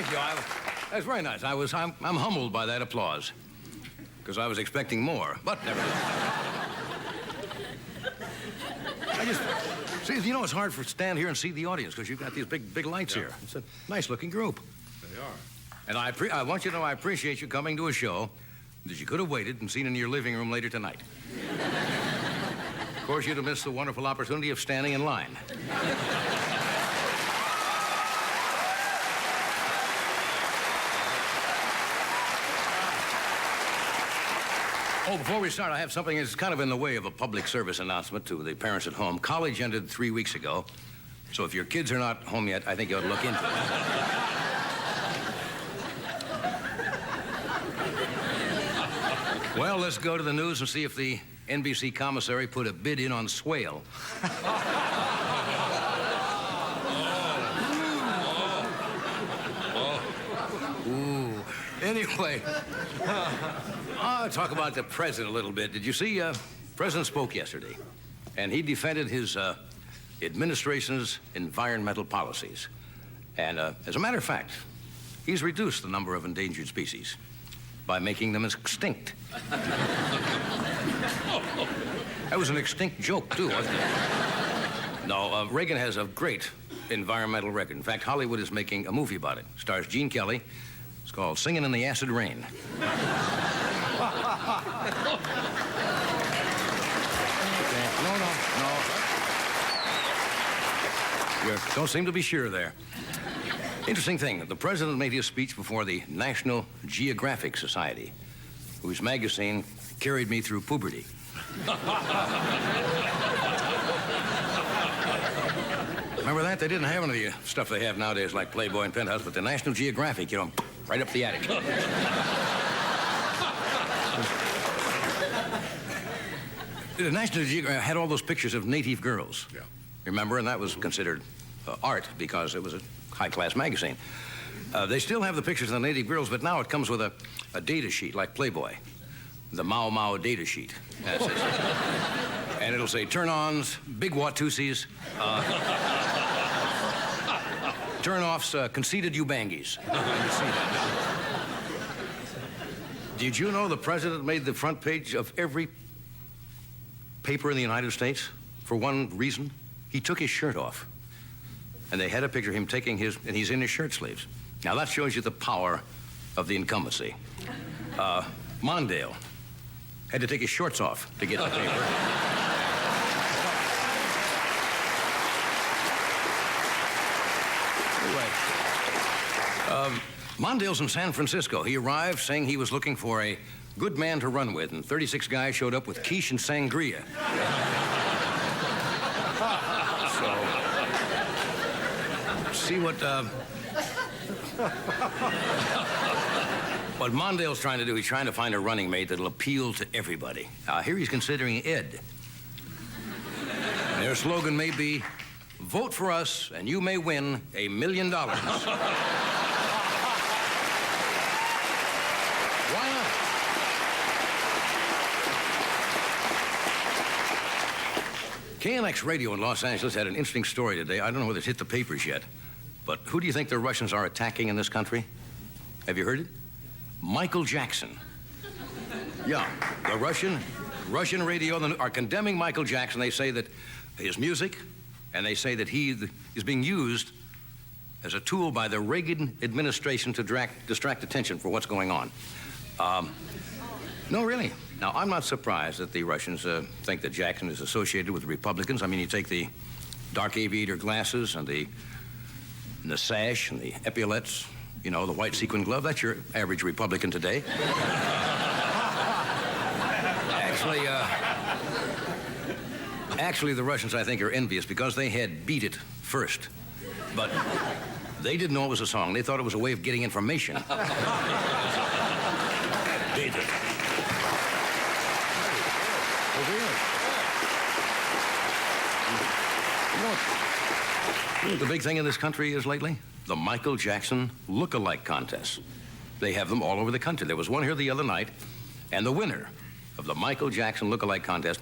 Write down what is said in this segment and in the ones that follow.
thank you. That's very nice. I'm humbled by that applause. Because I was expecting more, but nevertheless. See, you know, it's hard for stand here and see the audience because you've got these big lights here. It's a nice-looking group. They are. And I want you to know I appreciate you coming to a show that you could have waited and seen in your living room later tonight. Of course, you'd have missed the wonderful opportunity of standing in line. Oh, before we start, I have something that's kind of in the way of a public service announcement to the parents at home. College ended 3 weeks ago, so if your kids are not home yet, I think you ought to look into it. Well, let's go to the news and see if the NBC commissary put a bid in on Swale. Ooh. Anyway, I'll talk about the president a little bit. Did you see, President spoke yesterday, and he defended his administration's environmental policies. And as a matter of fact, he's reduced the number of endangered species by making them extinct. That was an extinct joke, too, wasn't it? No, Reagan has a great environmental record. In fact, Hollywood is making a movie about it. Stars Gene Kelly. It's called Singing in the Acid Rain. Okay. No. You don't seem to be sure there. Interesting thing, the president made his speech before the National Geographic Society, whose magazine carried me through puberty. Remember that? They didn't have any of the stuff they have nowadays, like Playboy and Penthouse, but the National Geographic, you know, right up the attic. The National Geographic had all those pictures of native girls. Yeah. Remember? And that was considered art because it was a high-class magazine. They still have the pictures of the native girls, but now it comes with a data sheet like Playboy. The Mau Mau data sheet. And it'll say turn-ons, big Watusis, turn-offs, conceited Ubangis. Did you know the president made the front page of every paper in the United States for one reason? He took his shirt off. And they had a picture of him taking and he's in his shirt sleeves. Now that shows you the power of the incumbency. Mondale had to take his shorts off to get the paper. Anyway, Mondale's in San Francisco. He arrived saying he was looking for a good man to run with, and 36 guys showed up with quiche and sangria. See what Mondale's trying to do. He's trying to find a running mate that'll appeal to everybody. Here he's considering Ed. Their slogan may be, vote for us and you may win $1 million. Why not? KNX Radio in Los Angeles had an interesting story today. I don't know whether it's hit the papers yet. But who do you think the Russians are attacking in this country? Have you heard it? Michael Jackson. Yeah, the Russian radio are condemning Michael Jackson. They say that his music, and they say that he is being used as a tool by the Reagan administration to distract attention for what's going on. No, really. Now, I'm not surprised that the Russians think that Jackson is associated with the Republicans. I mean, you take the dark aviator glasses and the sash and the epaulettes, you know, the white sequin glove. That's your average Republican today. Actually, the Russians, I think, are envious because they had Beat It first. But they didn't know it was a song. They thought it was a way of getting information. Beat It. You know what the big thing in this country is lately? The Michael Jackson look-alike contests. They have them all over the country. There was one here the other night, and the winner of the Michael Jackson look-alike contest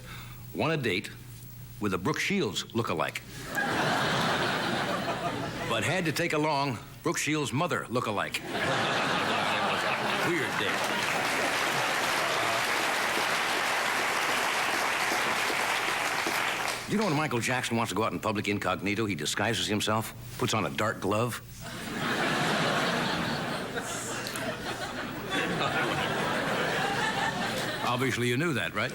won a date with a Brooke Shields look-alike. But had to take along Brooke Shields' mother look-alike. Weird day. You know when Michael Jackson wants to go out in public incognito, he disguises himself, puts on a dark glove? Obviously you knew that, right?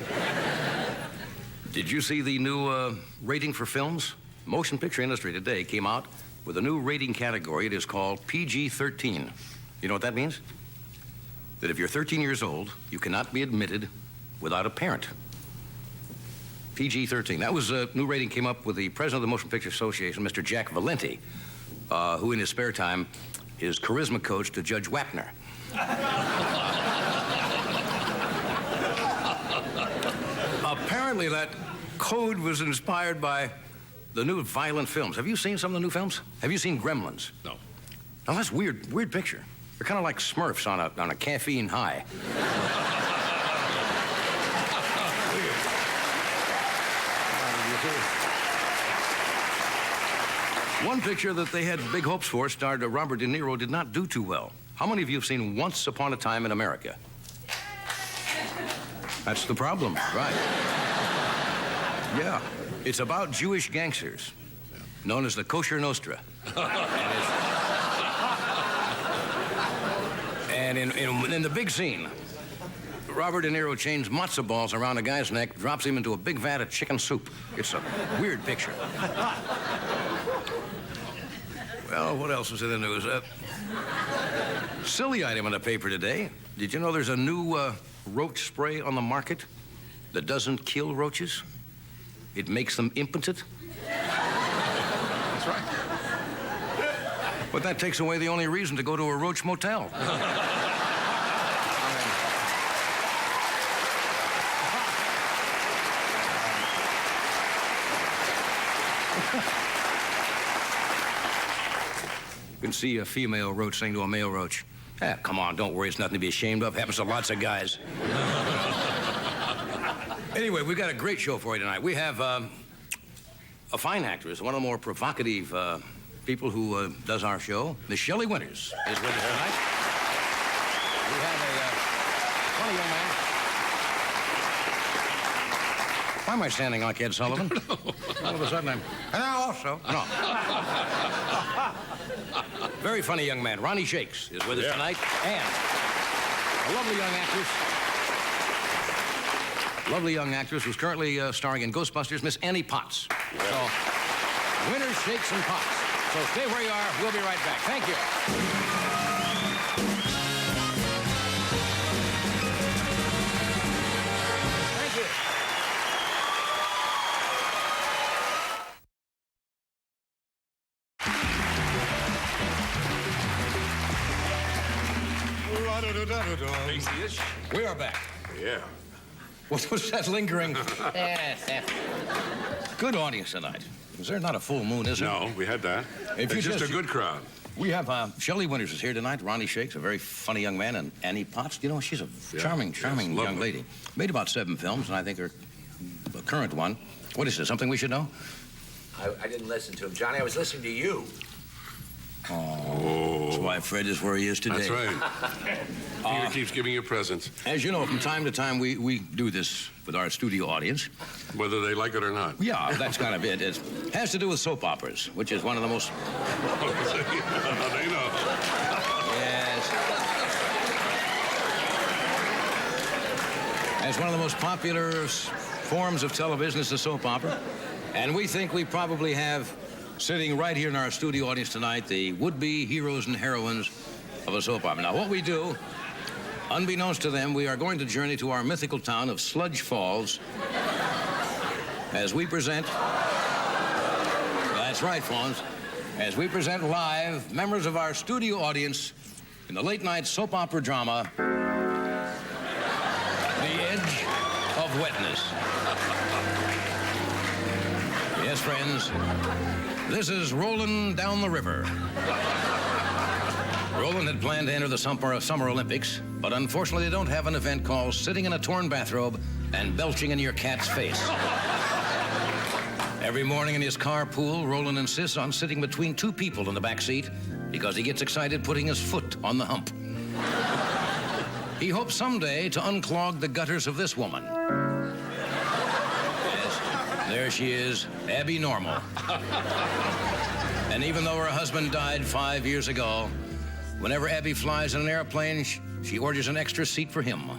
Did you see the new rating for films? Motion picture industry today came out with a new rating category. It is called PG-13. You know what that means? That if you're 13 years old, you cannot be admitted without a parent. PG-13. That was a new rating came up with the president of the Motion Picture Association, Mr. Jack Valenti, who in his spare time is charisma coach to Judge Wapner. Apparently that code was inspired by the new violent films. Have you seen some of the new films? Have you seen Gremlins? No. Oh, that's weird picture. They're kind of like Smurfs on a caffeine high. One picture that they had big hopes for starred Robert De Niro did not do too well. How many of you have seen Once Upon a Time in America? That's the problem, right? Yeah. It's about Jewish gangsters, known as the Kosher Nostra. And in the big scene, Robert De Niro chains matzo balls around a guy's neck, drops him into a big vat of chicken soup. It's a weird picture. Well, what else was in the news? Silly item in the paper today. Did you know there's a new roach spray on the market that doesn't kill roaches? It makes them impotent. That's right. But that takes away the only reason to go to a roach motel. You can see a female roach saying to a male roach, come on, don't worry, it's nothing to be ashamed of. Happens to lots of guys. Anyway, we've got a great show for you tonight. We have a fine actress, one of the more provocative people who does our show. Miss Shelley Winters is with us tonight. We have a funny young man. Why am I standing like Ed Sullivan? All of a sudden I'm... And I also... No. Very funny young man. Ronnie Shakes is with us tonight. And a lovely young actress who's currently starring in Ghostbusters, Miss Annie Potts. Yeah. So, Winters, Shakes, and Potts. So stay where you are. We'll be right back. Thank you. We are back. Yeah. What was that lingering? Good audience tonight. Is there not a full moon, is there? No, we had that. It's just a good crowd. We have Shelley Winters is here tonight. Ronnie Shakes, a very funny young man, and Annie Potts. You know, she's a charming young lady. Made about 7 films, and I think her current one. What is it? Something we should know? I didn't listen to him, Johnny. I was listening to you. Oh. That's why Fred is where he is today. That's right. Peter keeps giving you presents. As you know, from time to time, we do this with our studio audience. Whether they like it or not. Yeah, that's kind of it. It has to do with soap operas, which is one of the most... They know. Yes. As one of the most popular forms of television is the soap opera. And we think we probably have... sitting right here in our studio audience tonight, the would-be heroes and heroines of a soap opera. Now, what we do, unbeknownst to them, we are going to journey to our mythical town of Sludge Falls as we present... That's right, Fawns. As we present live members of our studio audience in the late-night soap opera drama, The Edge of Wetness. Yes, friends. This is Rolling Down the River. Roland had planned to enter the Summer Olympics, but unfortunately they don't have an event called Sitting in a Torn Bathrobe and Belching in Your Cat's Face. Every morning in his carpool, Roland insists on sitting between 2 people in the back seat because he gets excited putting his foot on the hump. He hopes someday to unclog the gutters of this woman. Yes, there she is, Abby Normal. And even though her husband died 5 years ago, whenever Abby flies in an airplane, she orders an extra seat for him.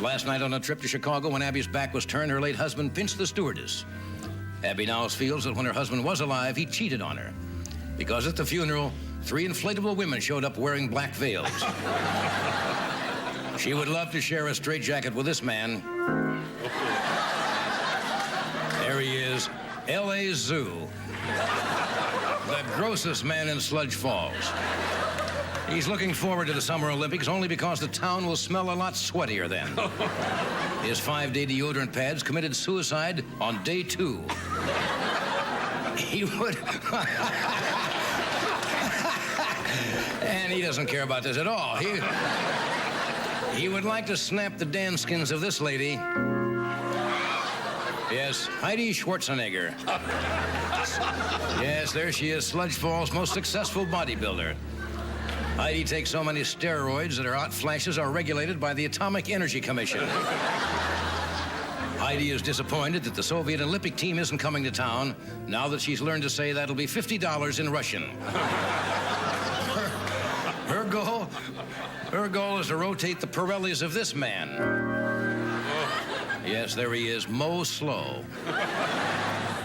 Last night on a trip to Chicago, when Abby's back was turned, her late husband pinched the stewardess. Abby now feels that when her husband was alive, he cheated on her. Because at the funeral, 3 inflatable women showed up wearing black veils. She would love to share a straitjacket with this man. There he is, L.A. Zoo. The grossest man in Sludge Falls. He's looking forward to the Summer Olympics only because the town will smell a lot sweatier then. His 5-day deodorant pads committed suicide on day 2. He would... And he doesn't care about this at all. He would like to snap the danskins of this lady. Yes, Heidi Schwarzenegger. Yes, there she is, Sludge Falls' most successful bodybuilder. Heidi takes so many steroids that her hot flashes are regulated by the Atomic Energy Commission. Heidi is disappointed that the Soviet Olympic team isn't coming to town now that she's learned to say that'll be $50 in Russian. Her goal is to rotate the Pirellis of this man. Yes, there he is, Mo Slow.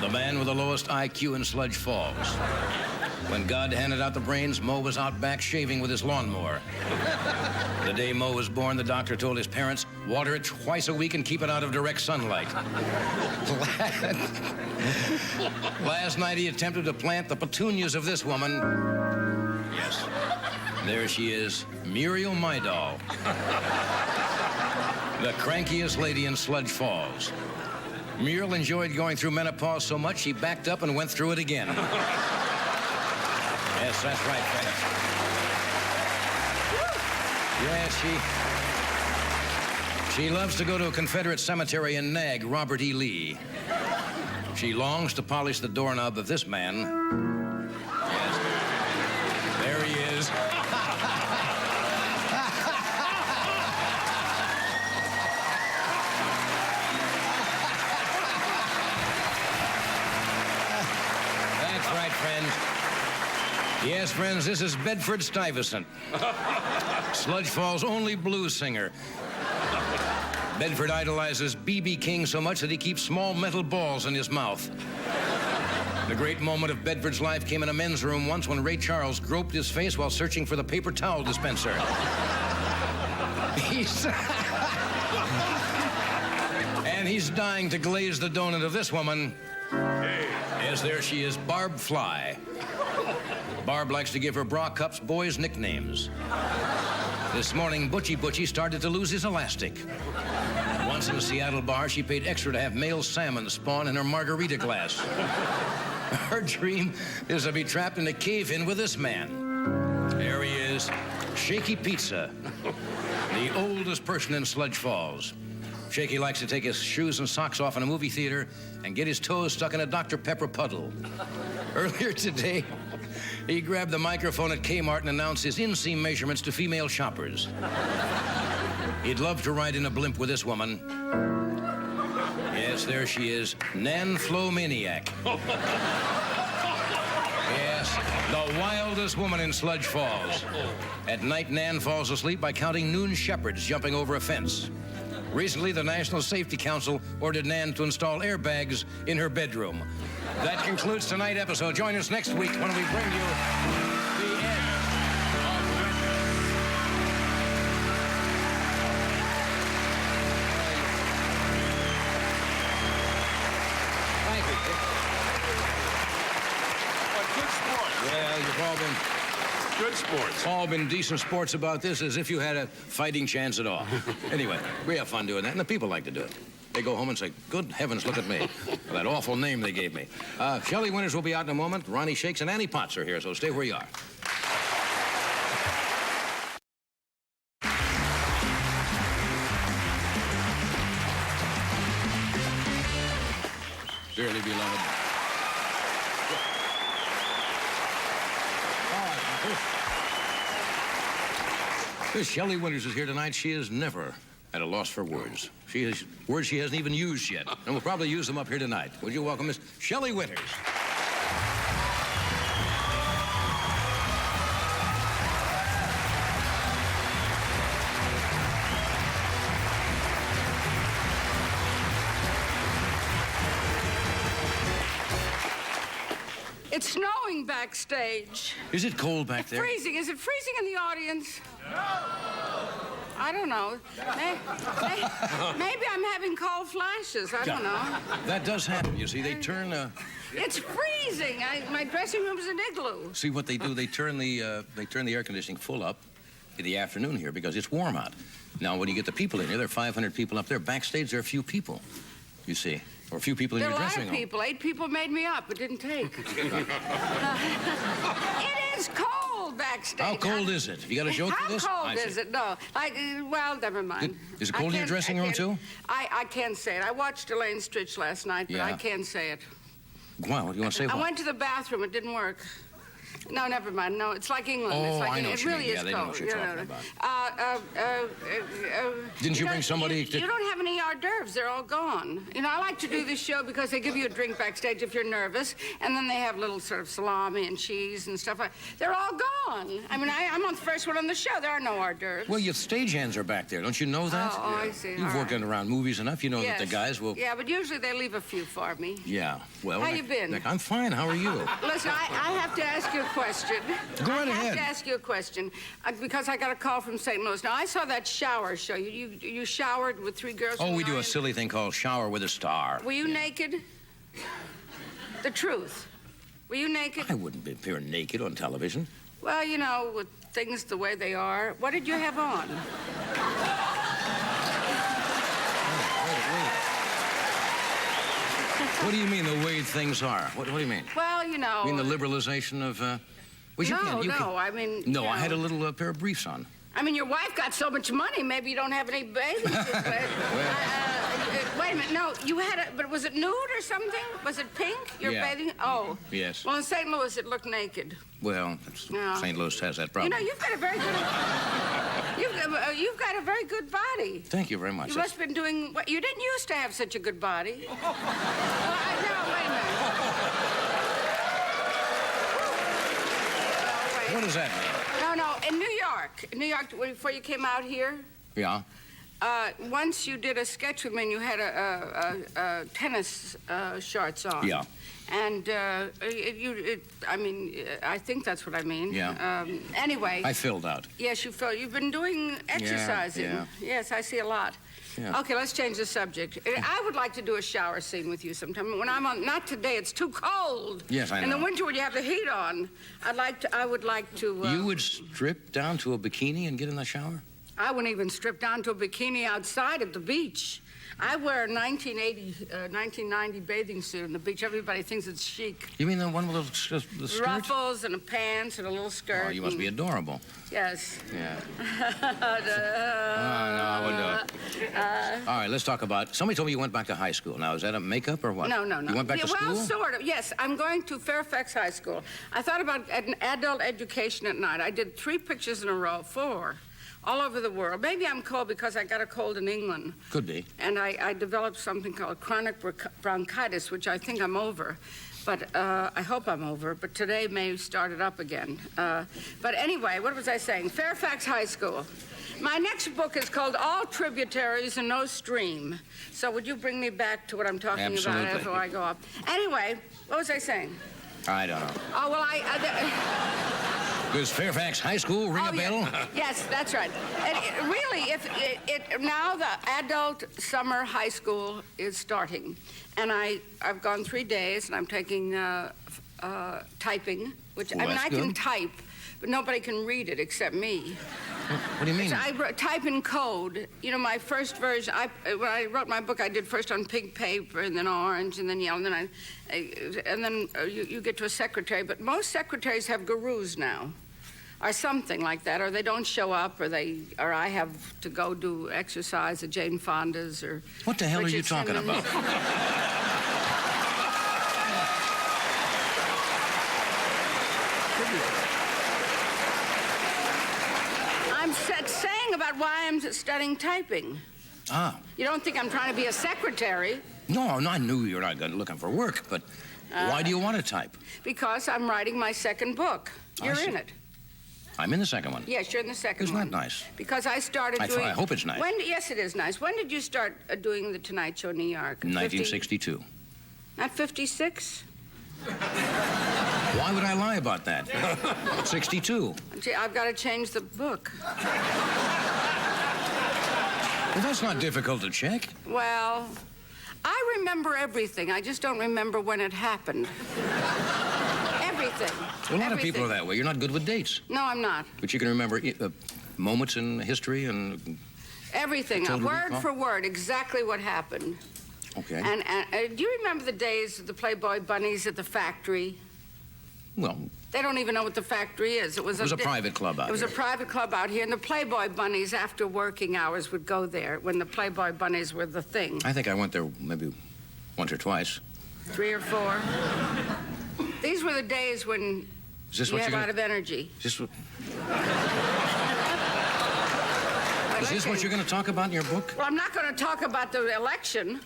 The man with the lowest IQ in Sludge Falls. When God handed out the brains, Mo was out back shaving with his lawnmower. The day Mo was born, the doctor told his parents, water it twice a week and keep it out of direct sunlight. Last night he attempted to plant the petunias of this woman. Yes, there she is, Muriel Maidal. The crankiest lady in Sludge Falls. Muriel enjoyed going through menopause so much she backed up and went through it again. Yes, that's right, friends. Yes, she loves to go to a Confederate cemetery and nag Robert E. Lee. She longs to polish the doorknob of this man. Yes. There he is. That's right, friends. Yes, friends, this is Bedford Stuyvesant, Sludge Falls' only blues singer. Bedford idolizes B.B. King so much that he keeps small metal balls in his mouth. The great moment of Bedford's life came in a men's room once when Ray Charles groped his face while searching for the paper towel dispenser. And he's dying to glaze the donut of this woman. Yes, there she is, Barb Fly. Barb likes to give her bra cups boys' nicknames. This morning, Butchie started to lose his elastic. Once in a Seattle bar, she paid extra to have male salmon spawn in her margarita glass. Her dream is to be trapped in a cave-in with this man. There he is, Shaky Pizza, the oldest person in Sludge Falls. Shaky likes to take his shoes and socks off in a movie theater and get his toes stuck in a Dr. Pepper puddle. Earlier today, he grabbed the microphone at Kmart and announced his inseam measurements to female shoppers. He'd love to ride in a blimp with this woman. Yes, there she is, Nan Flomaniac. Yes, the wildest woman in Sludge Falls. At night, Nan falls asleep by counting noon shepherds jumping over a fence. Recently, the National Safety Council ordered Nan to install airbags in her bedroom. That concludes tonight's episode. Join us next week when we bring you the end of winter. Thank you. But good sports. Well, you've all been... Good sports. All been decent sports about this, as if you had a fighting chance at all. Anyway, we have fun doing that, and the people like to do it. They go home and say, good heavens, look at me. That awful name they gave me. Shelley Winters will be out in a moment. Ronnie Shakes and Annie Potts are here, so stay where you are. Dearly beloved. Miss Shelley Winters is here tonight. She is never at a loss for words. She has words she hasn't even used yet, and will probably use them up here tonight. Would you welcome Miss Shelley Winters? It's snowing backstage. Is it cold back there? Freezing. Is it freezing in the audience? No. I don't know. Maybe I'm having cold flashes. I don't know. That does happen. You see, they turn. It's freezing. My dressing room is an igloo. See what they do? They turn the air conditioning full up in the afternoon here because it's warm out. Now, when you get the people in here, there are 500 people up there. Backstage, there are a few people. You see. Or a few people in your dressing room. There are a lot of people. 8 people made me up. It didn't take. It is cold backstage. How cold is it? You got a joke for this? How cold is it? No. Well, never mind. Is it cold in your dressing room, too? I can't say it. I watched Elaine Stritch last night, but I can't say it. Well, what do you want to say? I went to the bathroom. It didn't work. No, never mind. No, it's like England. Oh, it's like I know it really is cold. Yeah, they know what you're talking about. Didn't you bring somebody to... You don't have any hors d'oeuvres. They're all gone. You know, I like to do this show because they give you a drink backstage if you're nervous, and then they have little sort of salami and cheese and stuff. They're all gone. I mean, I'm on the first one on the show. There are no hors d'oeuvres. Well, your stagehands are back there. Don't you know that? Oh, I see. You've worked around movies enough. You know that the guys will... Yeah, but usually they leave a few for me. Yeah. Well, how you been? I'm fine. How are you? Listen, I have to ask you a question. Go right ahead. I have to ask you a question because I got a call from St. Louis. Now, I saw that shower show. You showered with 3 girls. Oh, we do a silly thing called Shower with a Star. Were you naked? The truth. Were you naked? I wouldn't appear naked on television. Well, you know, with things the way they are. What did you have on? What do you mean, the way things are? What do you mean? Well, you know... You mean the liberalization of... Well, I mean... No, I had a little pair of briefs on. I mean, your wife got so much money, maybe you don't have any bathing suits. Wait a minute, no, you had a... But was it nude or something? Was it pink? Your bathing... Oh. Yes. Well, in St. Louis, it looked naked. Well, St. Louis has that problem. You know, you've got a very good... you've got a very good body. Thank you very much. You must have been doing... You didn't used to have such a good body. No, wait a minute. What does that mean? No, in New York, before you came out here... Yeah? Once you did a sketch with me and you had a tennis shorts on. Yeah. And I think that's what I mean. Yeah. Anyway. I filled out. Yes, you filled. You've been doing exercising. Yeah. Yes, I see a lot. Yeah. Okay, let's change the subject. I would like to do a shower scene with you sometime. When I'm on, not today, it's too cold. Yes, I know. In the winter when you have the heat on, I would like to... You would strip down to a bikini and get in the shower? I wouldn't even strip down to a bikini outside at the beach. I wear a 1990 bathing suit on the beach. Everybody thinks it's chic. You mean the one with the skirt? Ruffles and a pants and a little skirt. Oh, you must be adorable. Yes. Yeah. No, I wouldn't do it. All right, let's talk about... Somebody told me you went back to high school. Now, is that a makeup or what? No. You went back to school? Well, sort of. Yes, I'm going to Fairfax High School. I thought about an adult education at night. I did 3 pictures in a row, 4. All over the world. Maybe I'm cold because I got a cold in England. Could be. And I developed something called chronic bronchitis, which I think I'm over. But I hope I'm over. But today may start it up again. But anyway, what was I saying? Fairfax High School. My next book is called All Tributaries and No Stream. So would you bring me back to what I'm talking Absolutely. about before I go up? Anyway, what was I saying? I don't know. Oh, well, Does Fairfax High School ring a bell? Yes, that's right. And really, now the adult summer high school is starting, and I've gone 3 days, and I'm taking typing, which I can type, but nobody can read it except me. What do you mean? So I type in code. You know, my first version. When I wrote my book, I did first on pink paper, and then orange, and then yellow, and then you get to a secretary. But most secretaries have gurus now, or something like that, or they don't show up, or I have to go do exercise at Jane Fonda's or. What the hell Richard are you talking Simmons. about? I'm saying about why I'm studying typing. Ah. You don't think I'm trying to be a secretary? No, I knew you're not looking for work, but why do you want to type? Because I'm writing my second book. You're in it. I'm in the second one. Yes, you're in the second Isn't one. that nice? Because I started doing... I hope it's nice. Yes, it is nice. When did you start doing The Tonight Show in New York? 1962. Not 56? Why would I lie about that? 62. Gee, I've got to change the book. Well, that's not difficult to check. Well, I remember everything. I just don't remember when it happened. Everything. Well, a lot of people are that way. You're not good with dates. No, I'm not. But you can remember moments in history and... Everything, word for word, exactly what happened. Okay. And do you remember the days of the Playboy bunnies at the factory? Well... They don't even know what the factory is. It was a private club out here. It was a private club out here, and the Playboy bunnies, after working hours, would go there when the Playboy bunnies were the thing. I think I went there maybe once or twice. 3 or 4. These were the days when you had a lot of energy. Is this what you're going to talk about in your book? Well, I'm not going to talk about the election.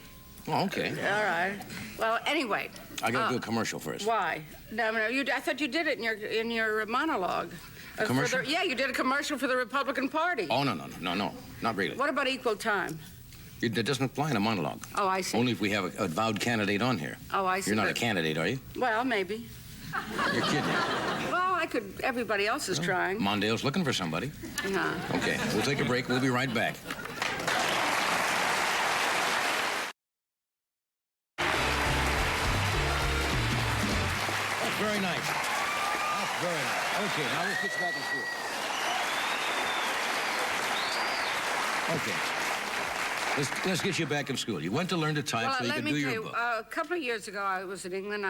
Oh, okay. All right. Well, anyway. I got to do a commercial first. Why? No, I thought you did it in your monologue. Commercial? Yeah, you did a commercial for the Republican Party. Oh, no, not really. What about equal time? It doesn't apply in a monologue. Oh, I see. Only if we have a vowed candidate on here. Oh, I see. You're not a candidate, are you? Well, maybe. You're kidding. Well, I could. Everybody else is trying. Mondale's looking for somebody. Yeah. Okay, we'll take a break. We'll be right back. That's very nice. That's very nice. Okay, now let's get back in school. Okay. Let's get you back in school. You went to learn to type so you could do your book. A couple of years ago, I was in England.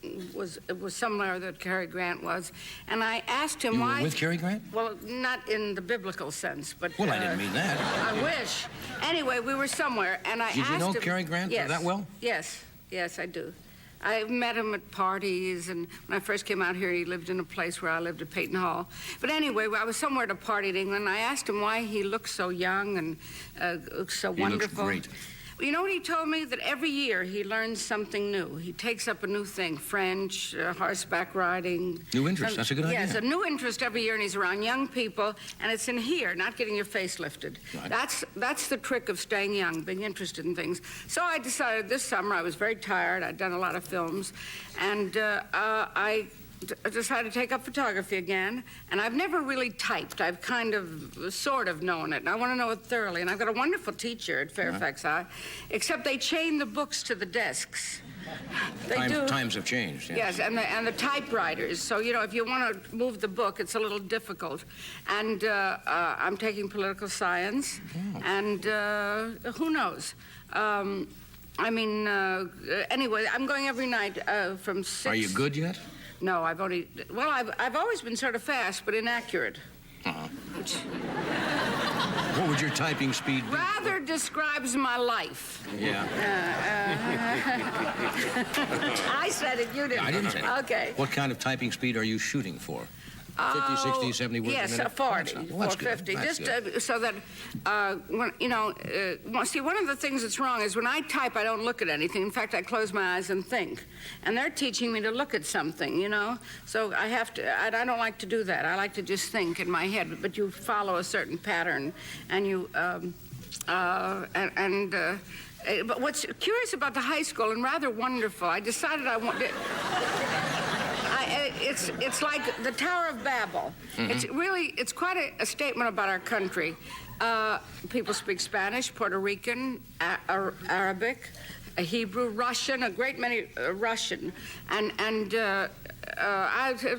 It was somewhere that Cary Grant was, and I asked him why. You were with Cary Grant? Well, not in the biblical sense, but. Well, I didn't mean that. I wish. Anyway, we were somewhere, and I asked him. Did you know Cary Grant that well? Yes, I do. I met him at parties, and when I first came out here, he lived in a place where I lived at Peyton Hall. But anyway, I was somewhere at a party in England, and I asked him why he looked so young and so wonderful. He looks great. You know what he told me? That every year he learns something new. He takes up a new thing, French, horseback riding. New interest, that's a good idea. Yes, a new interest every year, and he's around young people, and it's in here, not getting your face lifted. Right. That's the trick of staying young, being interested in things. So I decided this summer, I was very tired, I'd done a lot of films, and I decided to take up photography again, and I've never really typed. I've kind of, sort of known it, and I want to know it thoroughly. And I've got a wonderful teacher at Fairfax High, except they chain the books to the desks. Times have changed. Yes, and the typewriters. So, you know, if you want to move the book, it's a little difficult. And I'm taking political science, and who knows? Anyway, I'm going every night from 6. Are you good yet? No, I've always been sort of fast, but inaccurate. Which What would your typing speed be? rather describes my life. Yeah. I said it, you didn't. I didn't say it. Okay. What kind of typing speed are you shooting for? 50, 60, 70 words a minute? Yes, 40 Well, or 50. That's Just good. so that, see, one of the things that's wrong is when I type, I don't look at anything. In fact, I close my eyes and think. And they're teaching me to look at something, you know? So I have to, I don't like to do that. I like to just think in my head. But you follow a certain pattern, and you, but what's curious about the high school, and rather wonderful, I decided I wanted... It's like the Tower of Babel. Mm-hmm. It's quite a statement about our country. People speak Spanish, Puerto Rican, Arabic, Hebrew, Russian, a great many Russian, and a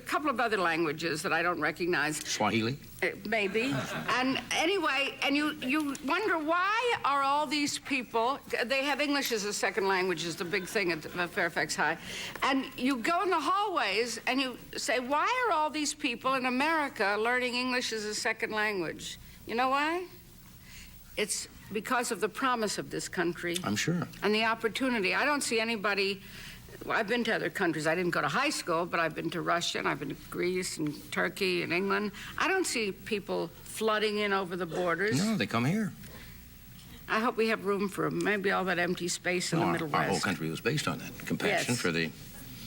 couple of other languages that I don't recognize. Swahili? Maybe. And anyway, and you wonder why are all these people, they have English as a second language is the big thing at Fairfax High. And you go in the hallways and you say, why are all these people in America learning English as a second language? You know why? It's because of the promise of this country. I'm sure. And the opportunity. I don't see anybody... Well, I've been to other countries. I didn't go to high school, but I've been to Russia, and I've been to Greece and Turkey and England. I don't see people flooding in over the borders. No, they come here. I hope we have room for maybe all that empty space in the Middle Our West. whole country was based on that compassion Yes.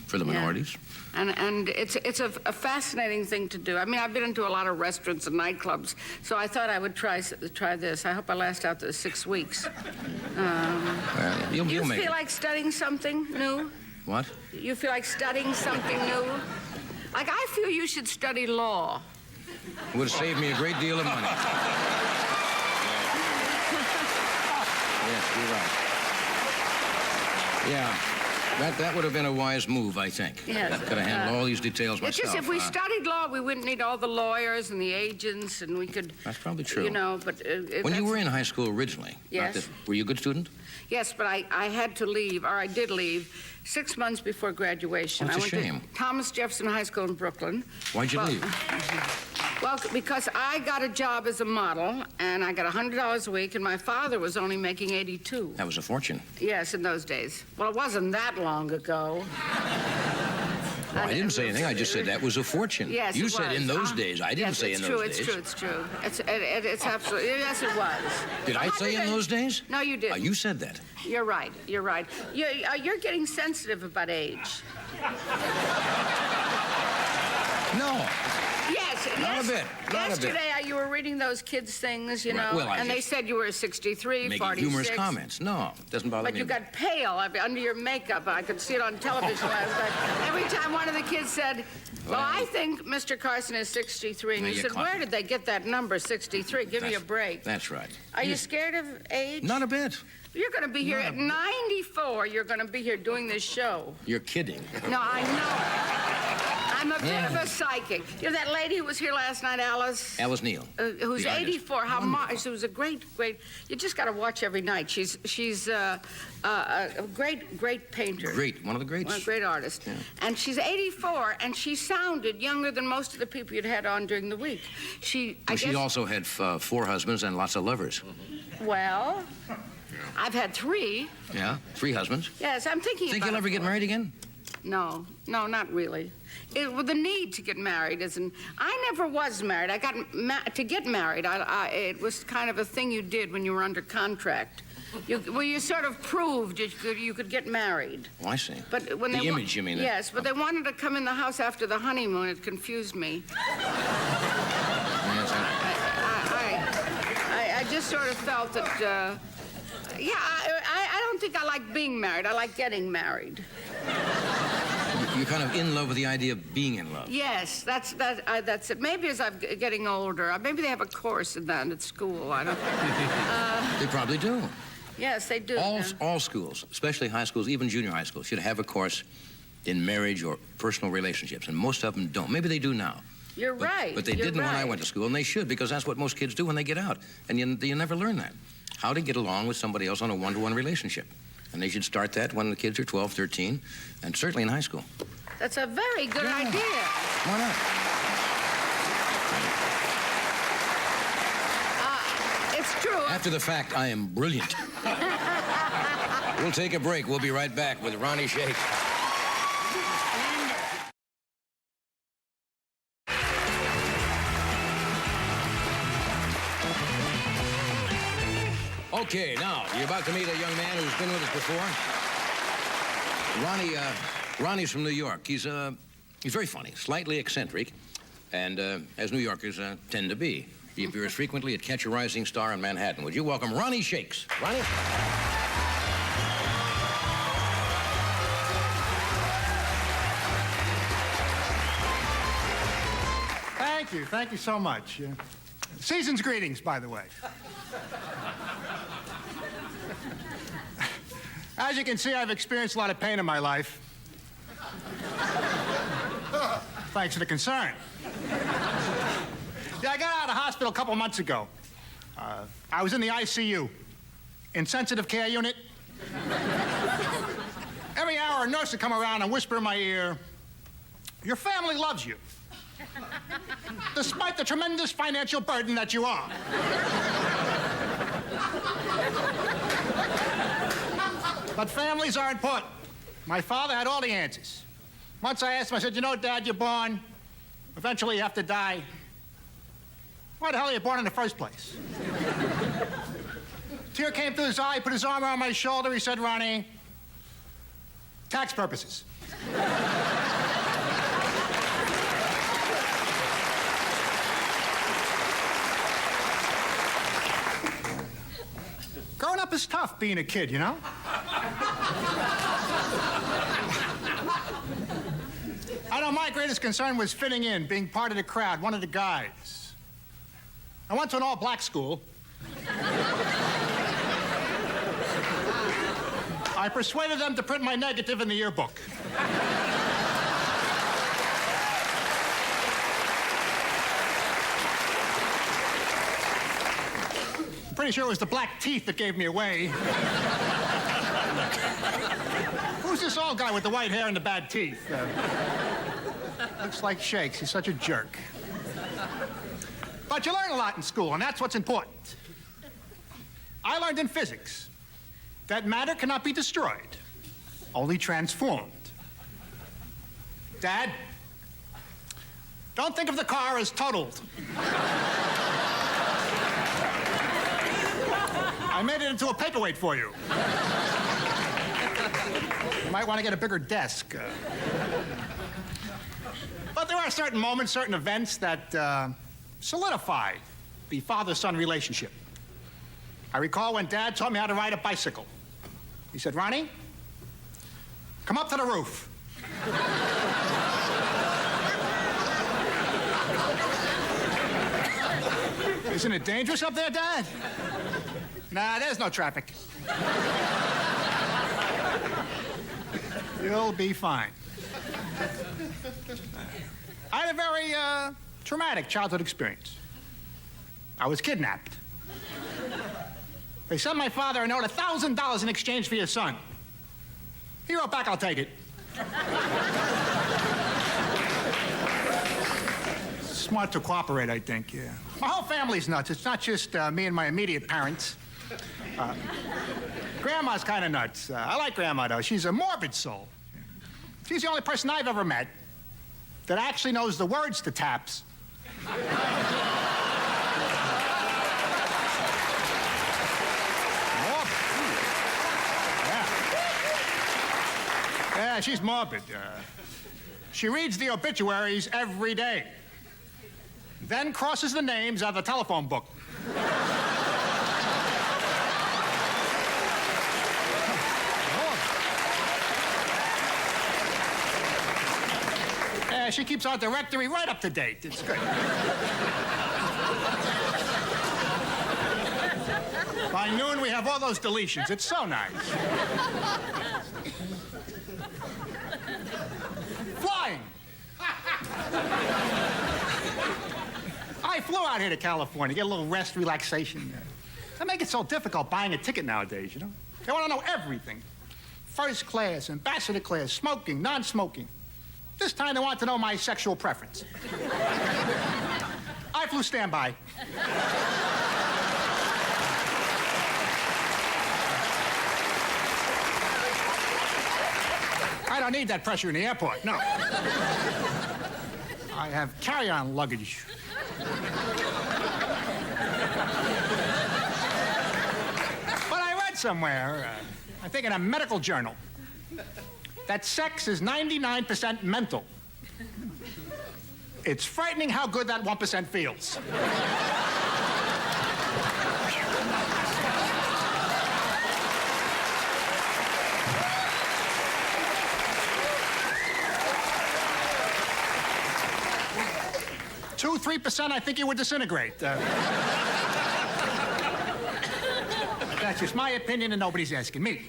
for the minorities. And it's a fascinating thing to do. I mean, I've been into a lot of restaurants and nightclubs, so I thought I would try this. I hope I last out the 6 weeks. Well, you'll You make feel it. like studying something new? What? You feel like studying something new? Like, I feel you should study law. It would have saved me a great deal of money. Yes, you're right. Yeah. That would have been a wise move, I think. Yes. Could have handled all these details myself. It's just if we studied law, we wouldn't need all the lawyers and the agents, and we could... That's probably true. You know, but... When you were in high school originally, Yes. Were you a good student? Yes, but I had to leave, or I did leave, 6 months before graduation. That's a I went shame. to Thomas Jefferson High School in Brooklyn. Why'd you leave? Well, because I got a job as a model, and I got $100 a week, and my father was only making $82. That was a fortune. Yes, in those days. Well, it wasn't that long ago. Well, I didn't say anything. I just said that was a fortune. Yes, You it said was. in those days. I didn't say in those days. It's true. It's absolutely... Yes, it was. Did I say in those days? No, you didn't. You said that. You're right. You're getting sensitive about age. No. Yes. Not a bit. Not a bit. Yesterday, you were reading those kids' things, you know, Right. Well, and they said you were 63, Making 46. humorous comments. No, it doesn't bother But me. you got pale under your makeup. I could see it on television last night. Every time one of the kids said, well, I think Mr. Carson is 63. And Now you you said, caught where me. did they get that number, 63? Give me a break. That's right. Are you scared of age? Not a bit. You're going to be here at 94. You're going to be here doing this show. You're kidding. No, I know. I'm a bit of a psychic. You know that lady who was here last night, Alice? Alice Neal. Who's The artist. 84. She was a great. You just got to watch every night. She's a great painter. Great. One of the greats. Well, a great artist. Yeah. And she's 84, and she sounded younger than most of the people you'd had on during the week. She also had 4 husbands and lots of lovers. Well, I've had 3. Yeah? 3 husbands. Yes, I'm thinking Think about you'll it. ever get married again? No, not really. Well, the need to get married isn't. I never was married. I got to get married. It was kind of a thing you did when you were under contract. You sort of proved you could get married. Oh, I see. But when the they image, you mean? Yes, but they wanted to come in the house after the honeymoon. It confused me. Yes, I just sort of felt that. I don't think I like being married. I like getting married. You're kind of in love with the idea of being in love. Yes, that's it. Maybe as I'm getting older, maybe they have a course in that at school. I don't. They probably do. Yes, they do. All schools, especially high schools, even junior high schools, should have a course in marriage or personal relationships, and most of them don't. Maybe they do now. You're right. But they didn't when I went to school, and they should, because that's what most kids do when they get out. And you never learn that. How to get along with somebody else on a one-to-one relationship. And they should start that when the kids are 12, 13, and certainly in high school. That's a very good idea. Why not? It's true. After the fact, I am brilliant. We'll take a break. We'll be right back with Ronnie Shakes. Okay, now, you're about to meet a young man who's been with us before. Ronnie's from New York. He's very funny, slightly eccentric, and as New Yorkers tend to be. He appears frequently at Catch a Rising Star in Manhattan. Would you welcome Ronnie Shakes? Ronnie? Thank you so much. Season's greetings, by the way. As you can see, I've experienced a lot of pain in my life. Thanks for the concern. Yeah, I got out of the hospital a couple months ago. I was in the ICU, intensive care unit. Every hour, a nurse would come around and whisper in my ear, "Your family loves you, despite the tremendous financial burden that you are." But families are important. My father had all the answers. Once I asked him, I said, "You know, Dad, you're born. Eventually you have to die. Why the hell are you born in the first place? Tear came through his eye, put his arm around my shoulder. He said, Ronnie, tax purposes. Growing up is tough being a kid, you know? I know my greatest concern was fitting in, being part of the crowd, one of the guys. I went to an all-black school. I persuaded them to print my negative in the yearbook. Pretty sure it was the black teeth that gave me away. Who's this old guy with the white hair and the bad teeth? Looks like Shakes. He's such a jerk. But you learn a lot in school, and that's what's important. I learned in physics that matter cannot be destroyed, only transformed. Dad, don't think of the car as totaled. I made it into a paperweight for you. You might want to get a bigger desk. But there are certain moments, certain events that solidify the father-son relationship. I recall when Dad taught me how to ride a bicycle. He said, Ronnie, come up to the roof. Isn't it dangerous up there, Dad? Nah, there's no traffic. You'll be fine. I had a very traumatic childhood experience. I was kidnapped. They sent my father a note, $1,000 in exchange for your son. He wrote back, I'll take it. Smart to cooperate, I think, yeah. My whole family's nuts. It's not just me and my immediate parents. Grandma's kind of nuts. I like Grandma, though. She's a morbid soul. She's the only person I've ever met that actually knows the words to taps. Yeah, she's morbid. She reads the obituaries every day, then crosses the names out of the telephone book. Yeah, she keeps our directory right up to date. It's good. By noon, we have all those deletions. It's so nice. Flying. I flew out here to California, get a little rest, relaxation. They make it so difficult buying a ticket nowadays, you know? They want to know everything. First class, ambassador class, smoking, non-smoking. This time they want to know my sexual preference. I flew standby. I don't need that pressure in the airport, no. I have carry-on luggage. But I read somewhere, I think in a medical journal, that sex is 99% mental. It's frightening how good that 1% feels. Two, 3%, I think you would disintegrate. That's just my opinion, and nobody's asking me.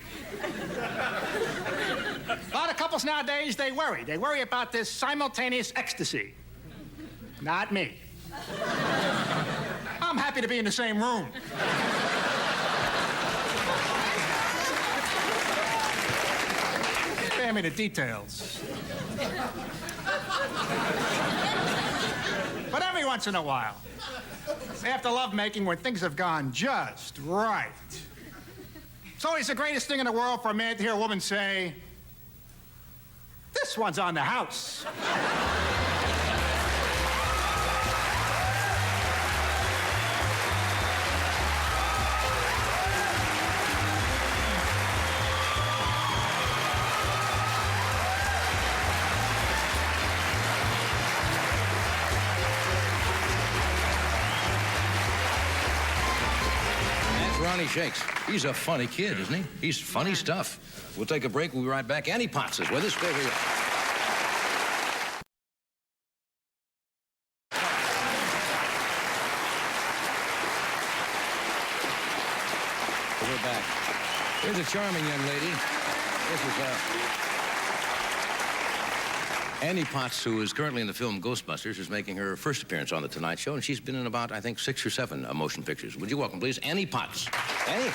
A lot of couples nowadays, they worry. They worry about this simultaneous ecstasy. Not me. I'm happy to be in the same room. Spare me the details. But every once in a while, after lovemaking, when things have gone just right, it's always the greatest thing in the world for a man to hear a woman say, "This one's on the house." Ronnie Shakes. He's a funny kid, isn't he? He's funny stuff. We'll take a break. We'll be right back. Annie Potts is with us. Stay here. We're back. Here's a charming young lady. This is Annie Potts, who is currently in the film Ghostbusters, is making her first appearance on The Tonight Show, and she's been in about, I think, 6 or 7 motion pictures. Would you welcome, please, Annie Potts. Annie?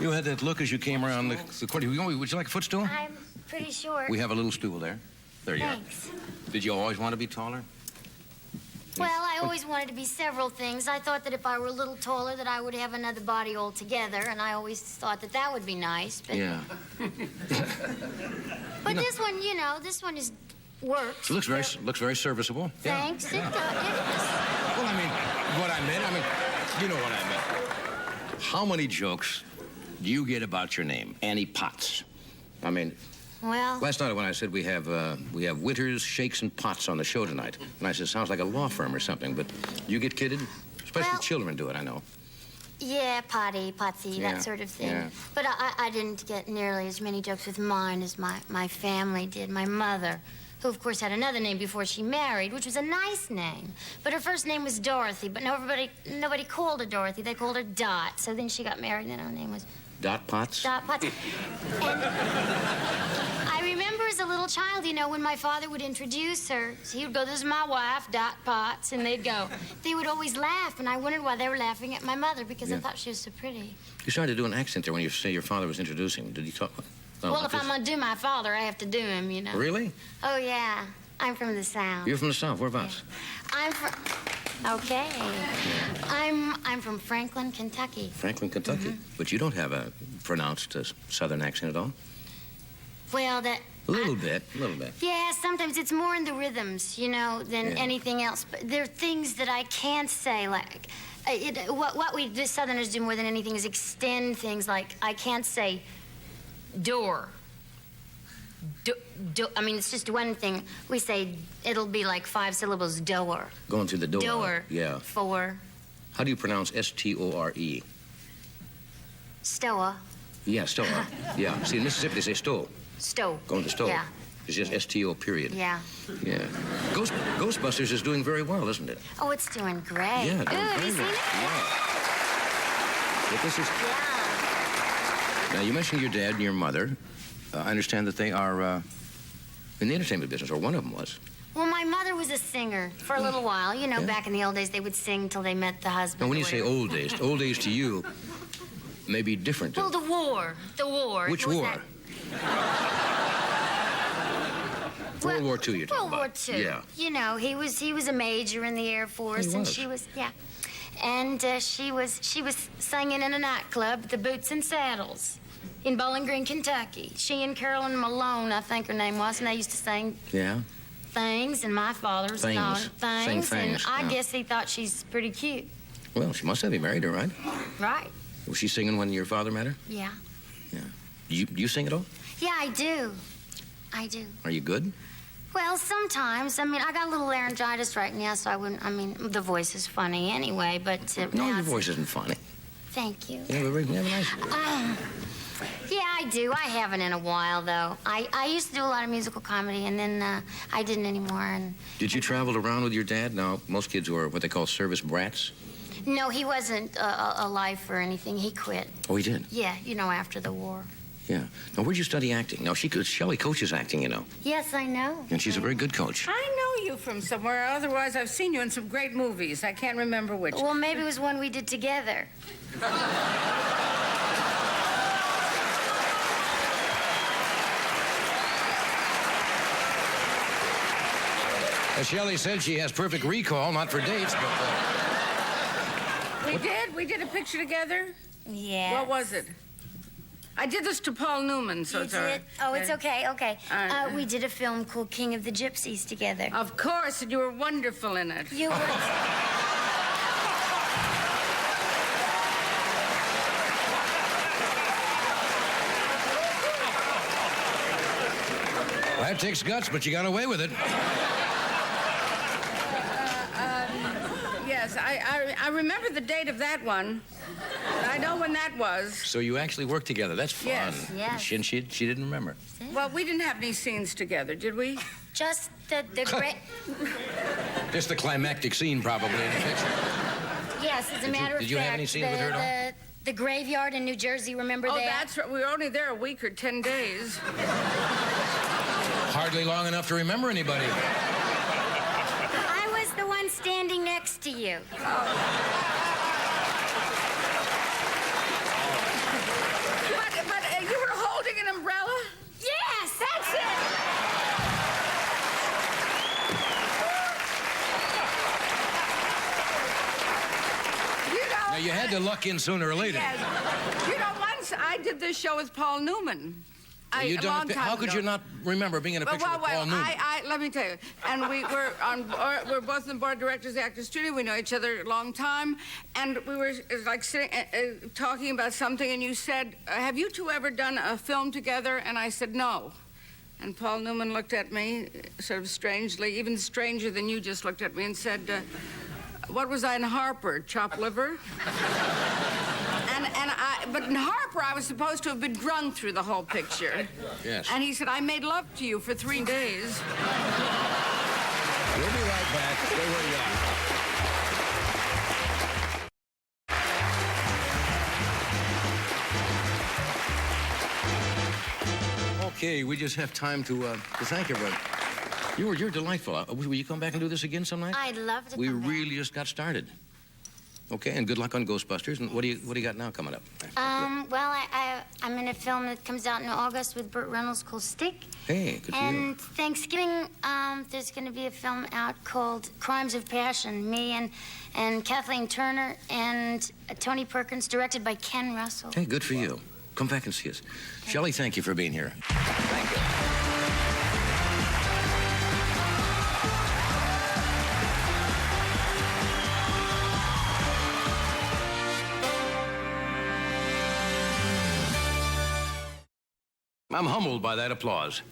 You had that look as you came around the corner. Would you like a footstool? I'm pretty short. We have a little stool there. There you Thanks. are. Did you always want to be taller? Well, I always wanted to be several things. I thought that if I were a little taller, that I would have another body altogether, and I always thought that that would be nice. But, Yeah. but this one, this one works. It looks very serviceable. Yeah. Thanks. Yeah. It does. Well, I mean, what I meant, you know what I meant. How many jokes do you get about your name, Annie Potts? I mean, Well, last night when I said we have Winters, Shakes, and Potts on the show tonight, and I said, sounds like a law firm or something, but you get kidded? Especially Well- children do it, I know. yeah, Potsy, Yeah, that sort of thing. yeah. But I didn't get nearly as many jokes with mine as my family did. My mother, who, of course, had another name before she married, which was a nice name. But her first name was Dorothy, but nobody called her Dorothy. They called her Dot. So then she got married, and her name was Dot Potts? Dot Potsy. And I remember as a little child, when my father would introduce her, he would go, "This is my wife, Dot Potts," and they'd go. They would always laugh, and I wondered why they were laughing at my mother, because I Yeah. thought she was so pretty. You started to do an accent there when you say your father was introducing. Did he talk? Well, if I'm going to do my father, I have to do him, Really? Oh, yeah. I'm from the South. You're from the South. Whereabouts? I'm from... Okay. I'm from Franklin, Kentucky. Franklin, Kentucky. Mm-hmm. But you don't have a pronounced Southern accent at all? Well, A little bit. Yeah, sometimes it's more in the rhythms, than Yeah. anything else. But there are things that I can't say, like... what we Southerners do more than anything is extend things, like I can't say door. It's just one thing. We say it'll be like 5 syllables, door. Going through the door. Door. Yeah. 4. How do you pronounce S-T-O-R-E? Stoa. Yeah, stow. Yeah. See, in Mississippi, they say stow. Stow. Going to stow. Yeah. It's just S-T-O, period. Yeah. Yeah. Ghostbusters is doing very well, isn't it? Oh, it's doing great. Yeah. Ooh, have you seen it? Yeah. But this is... Yeah. Now, you mentioned your dad and your mother. I understand that they are in the entertainment business, or one of them was. Well, my mother was a singer for a little while. Yeah. Back in the old days, they would sing till they met the husband. Now, when or you say whatever. old days to you may be different. Well, the war. Which What was war? that? World War II, you're talking World about. War II. Yeah. He was a major in the Air Force, He and was. she was, and she was singing in a nightclub, the Boots and Saddles, in Bowling Green, Kentucky. She and Carolyn Malone, I think her name was, and they used to sing Yeah. things, and my father's Things. Sing things, things, and I yeah. guess he thought she's pretty cute, Well, she must have you married her, right? right? Was she singing when your father met her? Yeah. Yeah. Do you sing at all? Yeah, I do. Are you good? Well, sometimes. I got a little laryngitis right now, so I wouldn't. The voice is funny anyway, but. No, now your it's- voice isn't funny. Thank you. You have a nice voice. Yeah, I do. I haven't in a while, though. I used to do a lot of musical comedy, and then I didn't anymore. And Did you travel around with your dad? Now, most kids were what they call service brats. no, he wasn't a life or anything. He quit. Oh, he did? Yeah, after the war. Yeah. Now, where'd you study acting? Now, Shelley coaches acting, Yes, I know. and she's a very good coach. I know you from somewhere. Otherwise, I've seen you in some great movies. I can't remember which. Well, maybe it was one we did together. As Shelley said, she has perfect recall, not for dates, but... We did a picture together. Yeah. What was it? I did this to Paul Newman, so You it's all right. did? Oh, it's okay. Uh, We did a film called King of the Gypsies together. Of course, and you were wonderful in it. You were. That takes guts, but you got away with it. Yes, I remember the date of that one. I know when that was. So you actually worked together. That's fun. Yes. Yes. And she didn't remember. Well, we didn't have any scenes together, did we? Just the great. Just the climactic scene, probably, in the picture. Yes, as a matter of fact. Did you have any scenes with her at all? The graveyard in New Jersey, remember Oh, that? that's right. We were only there a week or 10 days. Hardly long enough to remember anybody. I was the one standing next to you. But you were holding an umbrella? Yes, that's it. You know. Now, you had to luck in sooner or later. Yes. You know, once I did this show with Paul Newman. You a done long it- time How could ago. you not remember being in a picture with Paul Newman? Let me tell you. And we're both on the board of directors of the Actors Studio. We know each other a long time. And we were like sitting, talking about something, and you said, have you two ever done a film together? And I said, no. And Paul Newman looked at me sort of strangely, even stranger than you just looked at me, and said, what was I in Harper? Chopped liver? But in Harper, I was supposed to have been drunk through the whole picture. Yes. And he said, I made love to you for 3 days. We'll be right back. Stay where you are. Okay, we just have time to thank everybody. You're delightful. Will you come back and do this again some night? I'd love to We come back. really just got started. Okay, and good luck on Ghostbusters. And what do you got now coming up? Well, I'm in a film that comes out in August with Burt Reynolds called Stick. Hey, good for you. And Thanksgiving, there's going to be a film out called Crimes of Passion. Me and Kathleen Turner and Tony Perkins, directed by Ken Russell. Hey, good for you. Come back and see us. Shelley, thank you for being here. Thank you. I'm humbled by that applause.